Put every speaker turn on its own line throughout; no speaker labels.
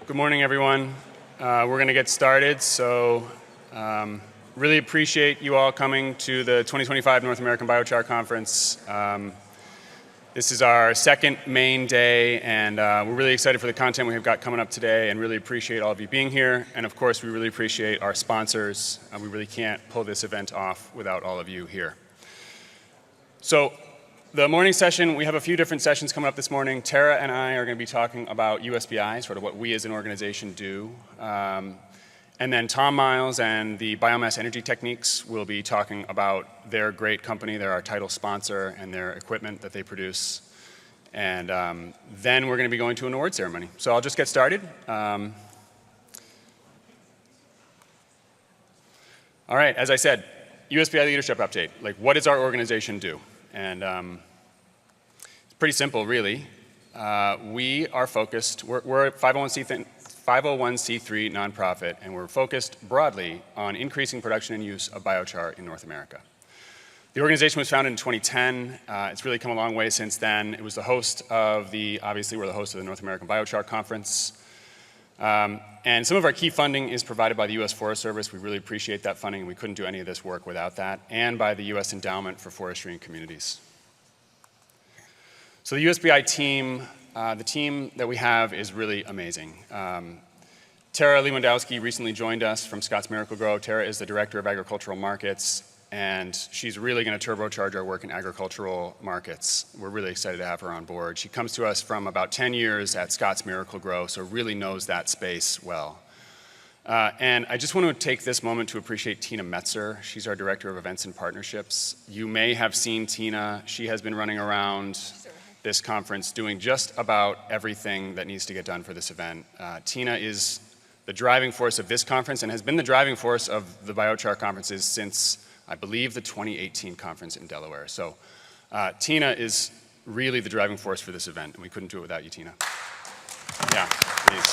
Good morning, everyone. We're going to get started. Really appreciate you all coming to the 2025 North American Biochar Conference. This is our second main day, and we're really excited for the content we have got coming up today, and really appreciate all of you being here. And of course, we really appreciate our sponsors. We really can't pull this event off without all of you here. So, the morning session, we have a few different sessions coming up this morning. Tera and I are going to be talking about USBI, sort of what we as an organization do. And then Tom Myles and the Biomass Energy Techniques will be talking about their great company. They're our title sponsor and their equipment that they produce. And then we're going to be going to an award ceremony. So I'll just get started. All right, as I said, USBI leadership update. Like, what does our organization do? And it's pretty simple, really. We are focused, we're a 501c3 nonprofit, and we're focused broadly on increasing production and use of biochar in North America. The organization was founded in 2010. It's really come a long way since then. It was the host of obviously we're the host of the North American Biochar Conference. And some of our key funding is provided by the US Forest Service. We really appreciate that funding. We couldn't do any of this work without that. And by the US Endowment for Forestry and Communities. So the USBI team, the team that we have is really amazing. Tera Lewandowski recently joined us from Scotts Miracle-Gro. Tera is the Director of Agricultural Markets, and she's really going to turbocharge our work in agricultural markets. We're really excited to have her on board. She comes to us from about 10 years at Scotts Miracle-Gro, so really knows that space well. And I just want to take this moment to appreciate Tina Metzer. She's our Director of Events and Partnerships. You may have seen Tina. She has been running around this conference doing just about everything that needs to get done for this event. Tina is the driving force of this conference and has been the driving force of the biochar conferences since, I believe, the 2018 conference in Delaware. So Tina is really the driving force for this event, and we couldn't do it without you, Tina. Yeah, please.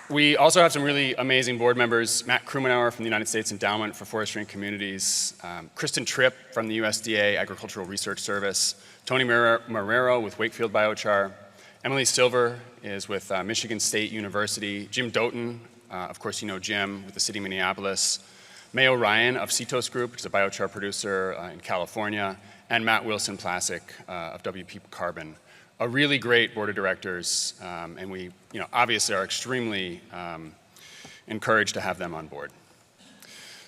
We also have some really amazing board members: Matt Krumenauer from the United States Endowment for Forestry and Communities, Kristen Tripp from the USDA Agricultural Research Service, Tony Marrero with Wakefield Biochar, Emily Silver is with Michigan State University, Jim Doughton, of course you know Jim, with the City of Minneapolis, Mayo Ryan of Cetos Group, which is a biochar producer in California, and Matt Wilson-Plassick of WP Carbon. A really great board of directors, and we obviously are extremely encouraged to have them on board.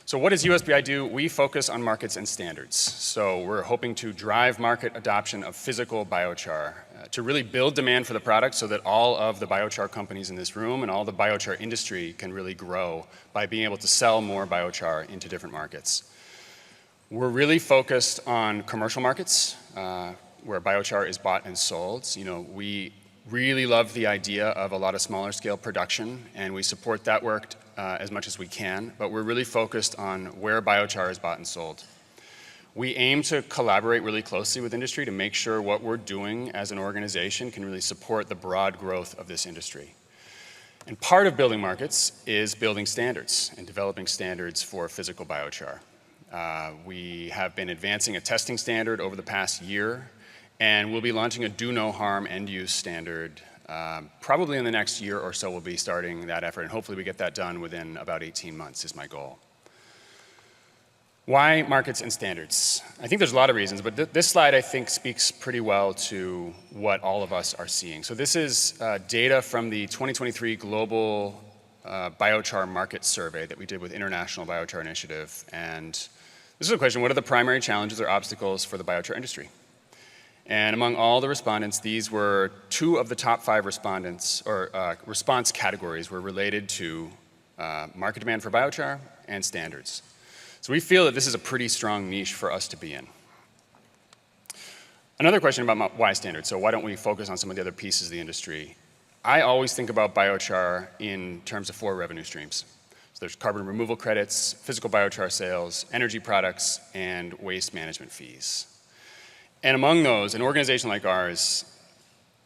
So what does USBI do? We focus on markets and standards. So we're hoping to drive market adoption of physical biochar, to really build demand for the product so that all of the biochar companies in this room and all the biochar industry can really grow by being able to sell more biochar into different markets. We're really focused on commercial markets, where biochar is bought and sold. We really love the idea of a lot of smaller scale production, and we support that work as much as we can, but we're really focused on where biochar is bought and sold. We aim to collaborate really closely with industry to make sure what we're doing as an organization can really support the broad growth of this industry. And part of building markets is building standards and developing standards for physical biochar. We have been advancing a testing standard over the past year, and we'll be launching a do no harm end use standard. Probably in the next year or so we'll be starting that effort, and hopefully we get that done within about 18 months is my goal. Why markets and standards? I think there's a lot of reasons, but this slide I think speaks pretty well to what all of us are seeing. So this is data from the 2023 Global Biochar Market Survey that we did with International Biochar Initiative. And this is a question: what are the primary challenges or obstacles for the biochar industry? And among all the respondents, these were 2 of the top 5 respondents, or response categories were related to market demand for biochar and standards. So we feel that this is a pretty strong niche for us to be in. Another question about why standards. So why don't we focus on some of the other pieces of the industry? I always think about biochar in terms of 4 revenue streams. So there's carbon removal credits, physical biochar sales, energy products, and waste management fees. And among those, an organization like ours,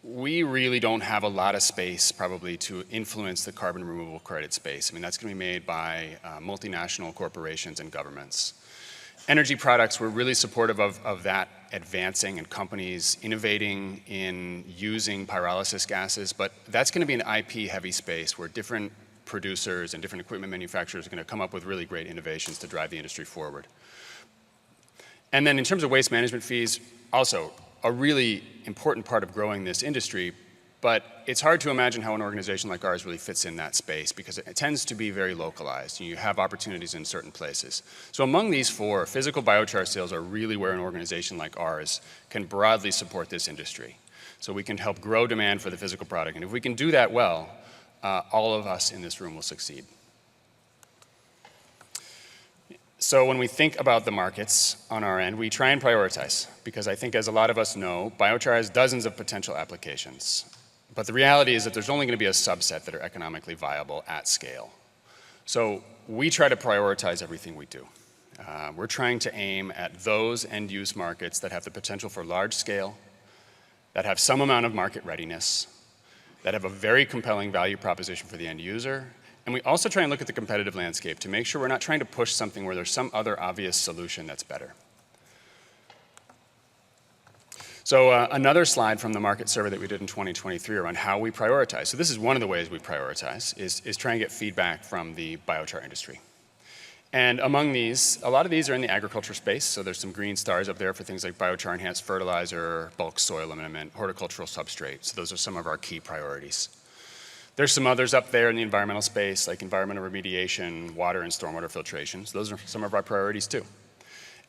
we really don't have a lot of space probably to influence the carbon removal credit space. I mean, that's going to be made by multinational corporations and governments. Energy products, we're really supportive of that advancing and companies innovating in using pyrolysis gases, but that's going to be an IP-heavy space where different producers and different equipment manufacturers are going to come up with really great innovations to drive the industry forward. And then in terms of waste management fees, also a really important part of growing this industry, but it's hard to imagine how an organization like ours really fits in that space because it tends to be very localized. You have opportunities in certain places. So among these four, physical biochar sales are really where an organization like ours can broadly support this industry. So we can help grow demand for the physical product. And if we can do that well, all of us in this room will succeed. So when we think about the markets on our end, we try and prioritize because I think as a lot of us know, biochar has dozens of potential applications. But the reality is that there's only going to be a subset that are economically viable at scale. So we try to prioritize everything we do. We're trying to aim at those end-use markets that have the potential for large scale, that have some amount of market readiness, that have a very compelling value proposition for the end user. And we also try and look at the competitive landscape to make sure we're not trying to push something where there's some other obvious solution that's better. So another slide from the market survey that we did in 2023 around how we prioritize. So this is one of the ways we prioritize, is try and get feedback from the biochar industry. And among these, a lot of these are in the agriculture space. So there's some green stars up there for things like biochar enhanced fertilizer, bulk soil amendment, horticultural substrate. So those are some of our key priorities. There's some others up there in the environmental space, like environmental remediation, water and stormwater filtration. So those are some of our priorities too.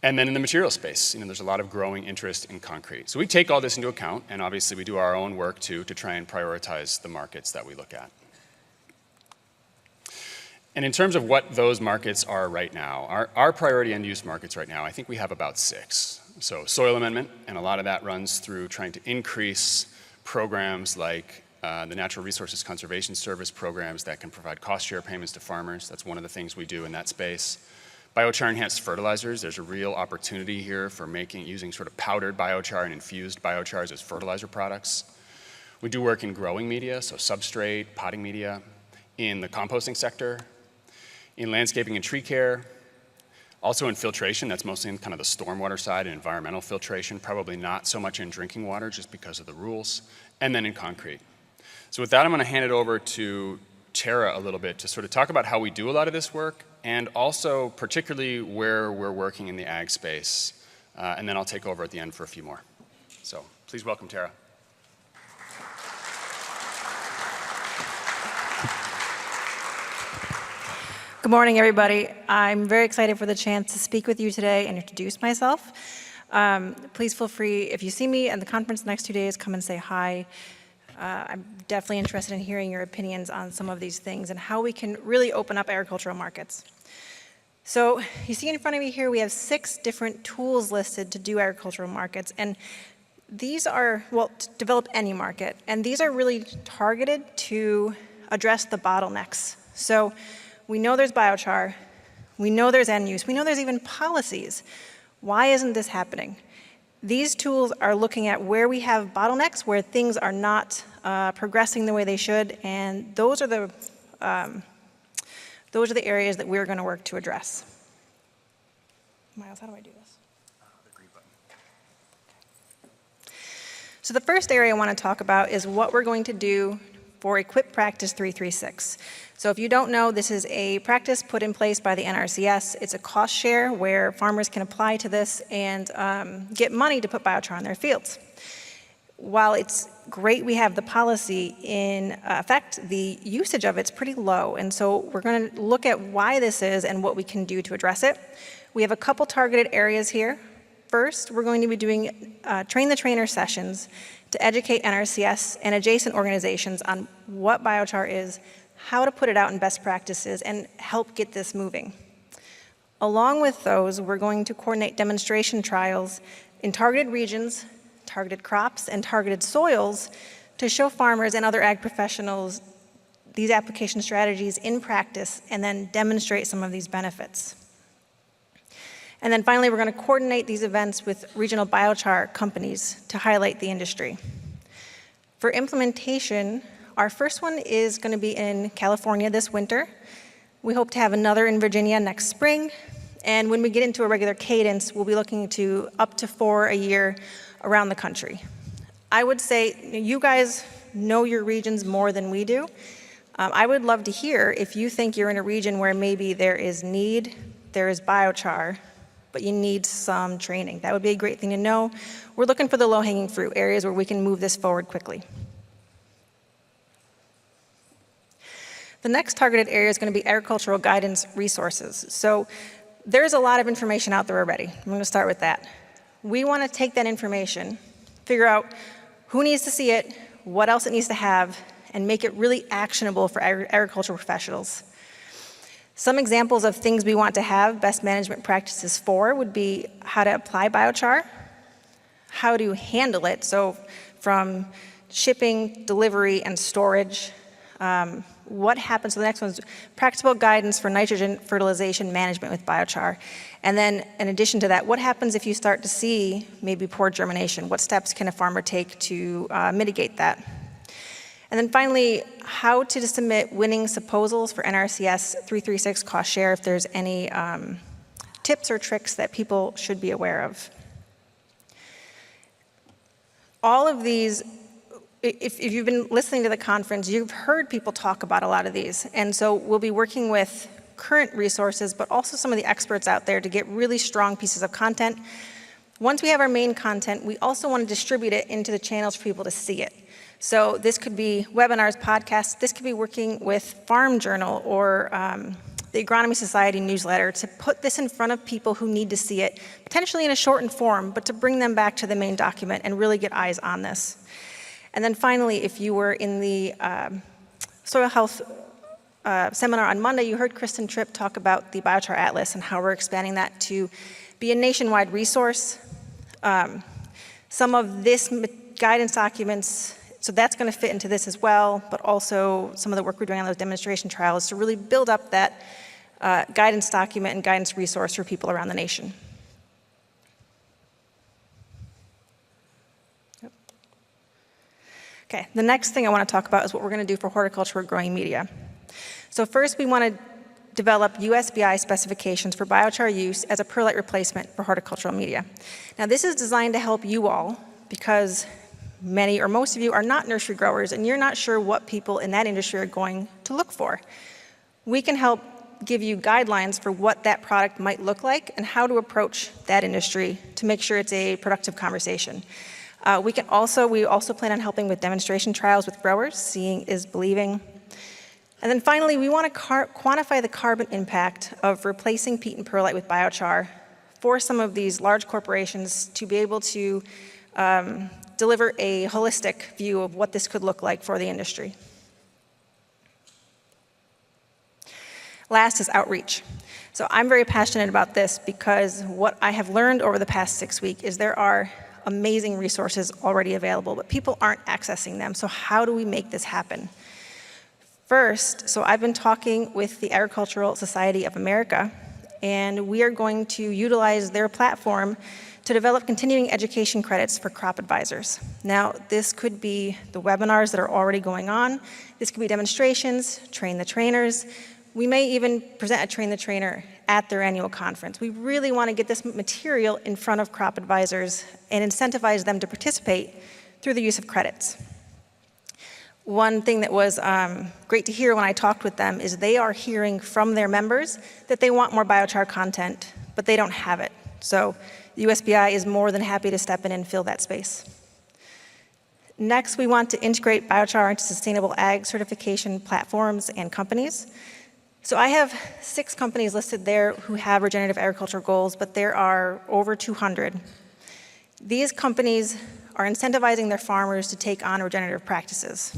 And then in the material space, there's a lot of growing interest in concrete. So we take all this into account, and obviously we do our own work too to try and prioritize the markets that we look at. And in terms of what those markets are right now, our priority end-use markets right now, I think we have about 6. So soil amendment, and a lot of that runs through trying to increase programs like the Natural Resources Conservation Service programs that can provide cost share payments to farmers. That's one of the things we do in that space. Biochar enhanced fertilizers, there's a real opportunity here for using sort of powdered biochar and infused biochars as fertilizer products. We do work in growing media, so substrate, potting media, in the composting sector, in landscaping and tree care, also in filtration, that's mostly in kind of the stormwater side and environmental filtration, probably not so much in drinking water just because of the rules, and then in concrete. So with that, I'm going to hand it over to Tera a little bit to sort of talk about how we do a lot of this work and also particularly where we're working in the ag space. And then I'll take over at the end for a few more. So please welcome Tera.
Good morning, everybody. I'm very excited for the chance to speak with you today and introduce myself. Please feel free, if you see me at the conference the next 2 days, come and say hi. I'm definitely interested in hearing your opinions on some of these things and how we can really open up agricultural markets. So you see in front of me here, we have 6 different tools listed to do agricultural markets. And these are, well, to develop any market. And these are really targeted to address the bottlenecks. So we know there's biochar. We know there's end use. We know there's even policies. Why isn't this happening? These tools are looking at where we have bottlenecks, where things are not progressing the way they should, and those are the areas that we're going to work to address. Myles, how do I do this?
The green button.
So the first area I want to talk about is what we're going to do for Equip Practice 336. So if you don't know, this is a practice put in place by the NRCS. It's a cost share where farmers can apply to this and get money to put biochar on their fields. While it's great we have the policy in effect, the usage of it's pretty low. And so we're going to look at why this is and what we can do to address it. We have a couple targeted areas here. First, we're going to be doing train the trainer sessions to educate NRCS and adjacent organizations on what biochar is, how to put it out in best practices, and help get this moving. Along with those, we're going to coordinate demonstration trials in targeted regions, targeted crops, and targeted soils to show farmers and other ag professionals these application strategies in practice and then demonstrate some of these benefits. And then finally, we're going to coordinate these events with regional biochar companies to highlight the industry. For implementation, our first one is going to be in California this winter. We hope to have another in Virginia next spring, And when we get into a regular cadence, we'll be looking to up to 4 a year around the country. I would say you guys know your regions more than we do. I would love to hear if you think you're in a region where maybe there is biochar, but you need some training. That would be a great thing to know. We're looking for the low-hanging fruit, areas where we can move this forward quickly. The next targeted area is going to be agricultural guidance resources. So there's a lot of information out there already. I'm going to start with that. We want to take that information, figure out who needs to see it, what else it needs to have, and make it really actionable for agricultural professionals. Some examples of things we want to have best management practices for would be how to apply biochar, how to handle it, so from shipping, delivery, and storage. What happens, so the next one is practical guidance for nitrogen fertilization management with biochar. And then in addition to that, what happens if you start to see maybe poor germination? What steps can a farmer take to mitigate that? And then finally, how to submit winning proposals for NRCS 336 cost share, if there's any tips or tricks that people should be aware of. All of these, if you've been listening to the conference, you've heard people talk about a lot of these. And so we'll be working with current resources, but also some of the experts out there to get really strong pieces of content. Once we have our main content, we also want to distribute it into the channels for people to see it. So this could be webinars, podcasts. This could be working with Farm Journal or the Agronomy Society newsletter to put this in front of people who need to see it, potentially in a shortened form, but to bring them back to the main document and really get eyes on this. And then finally, if you were in the soil health seminar on Monday, you heard Kristen Tripp talk about the Biochar Atlas and how we're expanding that to be a nationwide resource. Some of this guidance documents, so that's going to fit into this as well, but also some of the work we're doing on those demonstration trials to really build up that guidance document and guidance resource for people around the nation. Okay, the next thing I want to talk about is what we're going to do for horticultural growing media. So first, we want to develop USBI specifications for biochar use as a perlite replacement for horticultural media. Now, this is designed to help you all because many or most of you are not nursery growers and you're not sure what people in that industry are going to look for. We can help give you guidelines for what that product might look like and how to approach that industry to make sure it's a productive conversation. We also plan on helping with demonstration trials with growers. Seeing is believing. And then finally, we want to quantify the carbon impact of replacing peat and perlite with biochar for some of these large corporations to be able to deliver a holistic view of what this could look like for the industry. Last is outreach. So I'm very passionate about this because what I have learned over the past 6 weeks is there are amazing resources already available, but people aren't accessing them. So how do we make this happen? First, so I've been talking with the Agricultural Society of America, and we are going to utilize their platform to develop continuing education credits for crop advisors. Now, this could be the webinars that are already going on. This could be demonstrations, train the trainers. We may even present a train the trainer at their annual conference. We really want to get this material in front of crop advisors and incentivize them to participate through the use of credits. One thing that was great to hear when I talked with them is they are hearing from their members that they want more biochar content, but they don't have it. So the USBI is more than happy to step in and fill that space. Next, we want to integrate biochar into sustainable ag certification platforms and companies. So I have 6 companies listed there who have regenerative agriculture goals, but there are over 200. These companies are incentivizing their farmers to take on regenerative practices.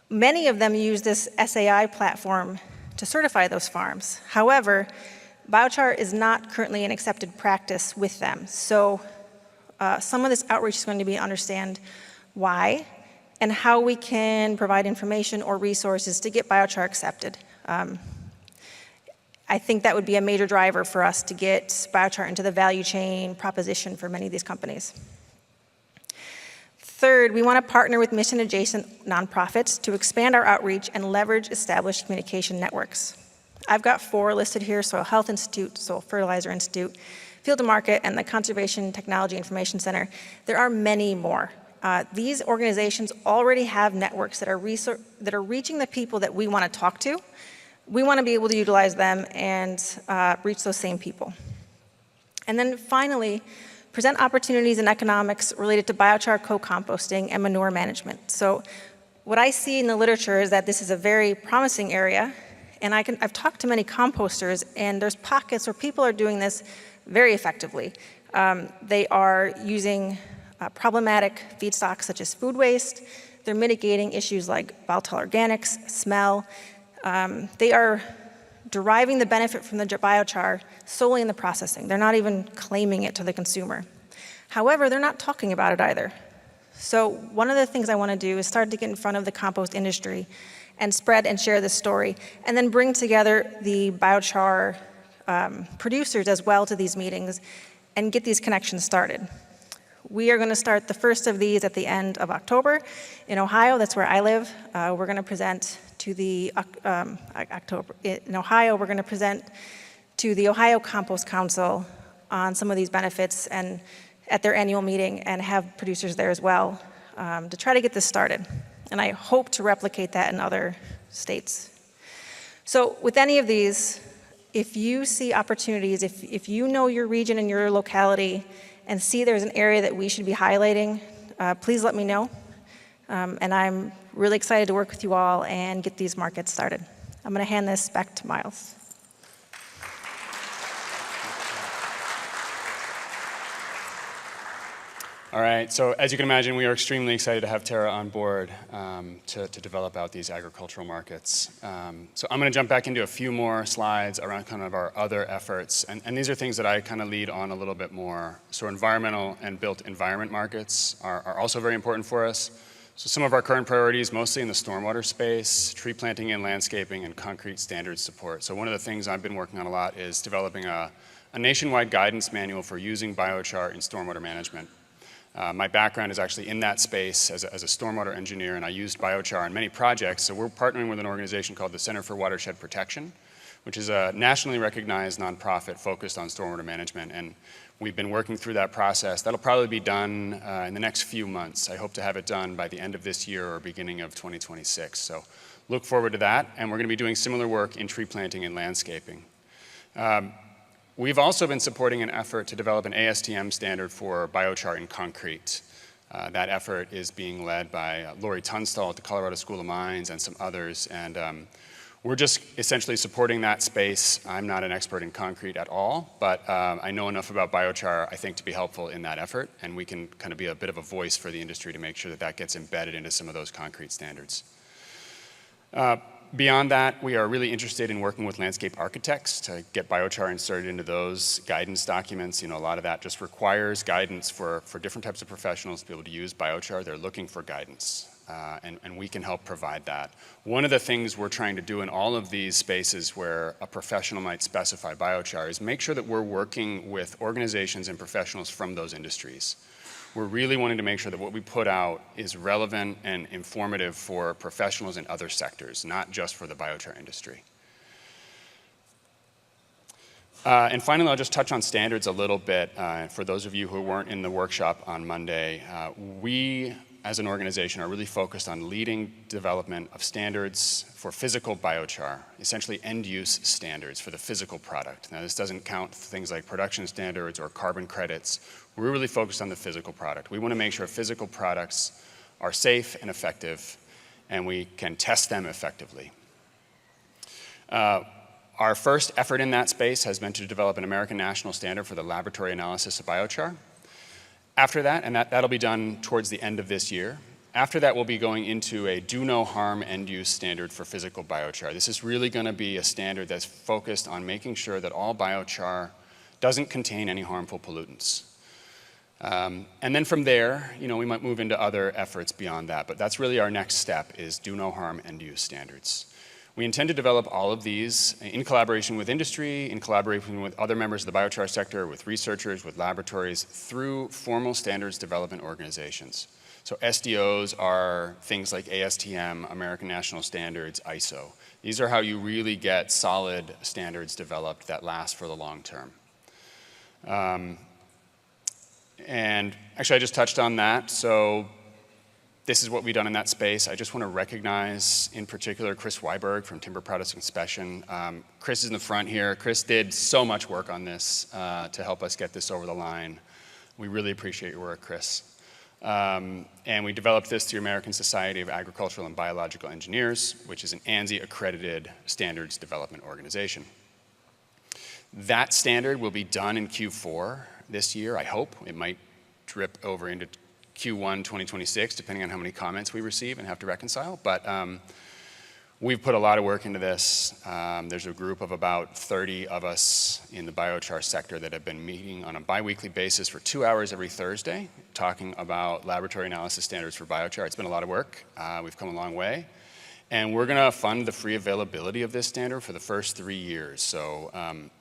Many of them use this SAI platform to certify those farms. However, biochar is not currently an accepted practice with them. So some of this outreach is going to be to understand why and how we can provide information or resources to get biochar accepted. I think that would be a major driver for us to get biochar into the value chain proposition for many of these companies. Third, we want to partner with mission-adjacent nonprofits to expand our outreach and leverage established communication networks. I've got 4 listed here: Soil Health Institute, Soil Fertilizer Institute, Field to Market, and the Conservation Technology Information Center. There are many more. These organizations already have networks that are reaching the people that we want to talk to. We want to be able to utilize them and reach those same people. And then finally, present opportunities in economics related to biochar co-composting and manure management. So what I see in the literature is that this is a very promising area, and I've talked to many composters, and there's pockets where people are doing this very effectively. They are using problematic feedstocks such as food waste. They're mitigating issues like volatile organics, smell. They are deriving the benefit from the biochar solely in the processing. They're not even claiming it to the consumer. However, they're not talking about it either. So one of the things I want to do is start to get in front of the compost industry and spread and share this story, and then bring together the biochar producers as well to these meetings and get these connections started. We are going to start the first of these at the end of October in Ohio. That's where I live. We're going to present to the in Ohio. We're going to present to the Ohio Compost Council on some of these benefits and at their annual meeting, and have producers there as well to try to get this started. And I hope to replicate that in other states. So with any of these, if you see opportunities, if you know your region and your locality and see there's an area that we should be highlighting, please let me know. And I'm really excited to work with you all and get these markets started. I'm going to hand this back to Myles.
All right, so as you can imagine, we are extremely excited to have Tera on board to develop out these agricultural markets. So I'm going to jump back into a few more slides around kind of our other efforts, and these are things that I kind of lead on a little bit more. So environmental and built environment markets are also very important for us. So some of our current priorities, mostly in the stormwater space, tree planting and landscaping, and concrete standards support. So one of the things I've been working on a lot is developing a nationwide guidance manual for using biochar in stormwater management. My background is actually in that space as a stormwater engineer, and I used biochar on many projects. So we're partnering with an organization called the Center for Watershed Protection, which is a nationally recognized nonprofit focused on stormwater management. And we've been working through that process. That'll probably be done in the next few months. I hope to have it done by the end of this year or beginning of 2026. So look forward to that. And we're going to be doing similar work in tree planting and landscaping. We've also been supporting an effort to develop an ASTM standard for biochar in concrete. That effort is being led by Lori Tunstall at the Colorado School of Mines and some others, and we're just essentially supporting that space. I'm not an expert in concrete at all, but I know enough about biochar, I think, to be helpful in that effort, and we can kind of be a bit of a voice for the industry to make sure that that gets embedded into some of those concrete standards. Beyond that, we are really interested in working with landscape architects to get biochar inserted into those guidance documents. You know, a lot of that just requires guidance for different types of professionals to be able to use biochar. They're looking for guidance, and we can help provide that. One of the things we're trying to do in all of these spaces where a professional might specify biochar is make sure that we're working with organizations and professionals from those industries. We're really wanting to make sure that what we put out is relevant and informative for professionals in other sectors, not just for the biochar industry. And finally, I'll just touch on standards a little bit. For those of you who weren't in the workshop on Monday, we as an organization are really focused on leading development of standards for physical biochar, essentially end-use standards for the physical product. Now, this doesn't count things like production standards or carbon credits. We're really focused on the physical product. We want to make sure physical products are safe and effective, and we can test them effectively. Our first effort in that space has been to develop an American national standard for the laboratory analysis of biochar. After that, and that'll be done towards the end of this year, after that we'll be going into a do no harm end use standard for physical biochar. This is really going to be a standard that's focused on making sure that all biochar doesn't contain any harmful pollutants. And then from there, you know, we might move into other efforts beyond that, but that's really our next step is do no harm end use standards. We intend to develop all of these in collaboration with industry, in collaboration with other members of the biochar sector, with researchers, with laboratories, through formal standards development organizations. So SDOs are things like ASTM, American National Standards, ISO. These are how you really get solid standards developed that last for the long term. And actually, I just touched on that. So this is what we've done in that space. I just want to recognize, in particular, Chris Weiberg from Timber Products Inspection. Chris is in the front here. Chris did so much work on this to help us get this over the line. We really appreciate your work, Chris. And we developed this through American Society of Agricultural and Biological Engineers, which is an ANSI-accredited standards development organization. That standard will be done in Q4 this year, I hope. It might drip over into Q1 2026, depending on how many comments we receive and have to reconcile. But we've put a lot of work into this. There's a group of about 30 of us in the biochar sector that have been meeting on a biweekly basis for 2 hours every Thursday, talking about laboratory analysis standards for biochar. It's been a lot of work. We've come a long way. And we're going to fund the free availability of this standard for the first 3 years. So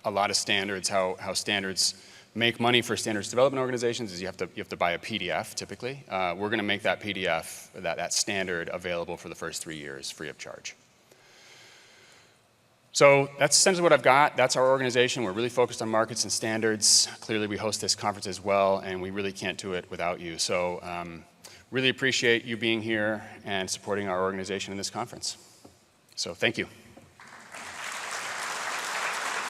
a lot of standards, how standards make money for standards development organizations is you have to buy a PDF typically. We're going to make that PDF, that standard, available for the first 3 years free of charge. So that's essentially what I've got. That's our organization. We're really focused on markets and standards. Clearly we host this conference as well, and we really can't do it without you. So really appreciate you being here and supporting our organization in this conference. So thank you.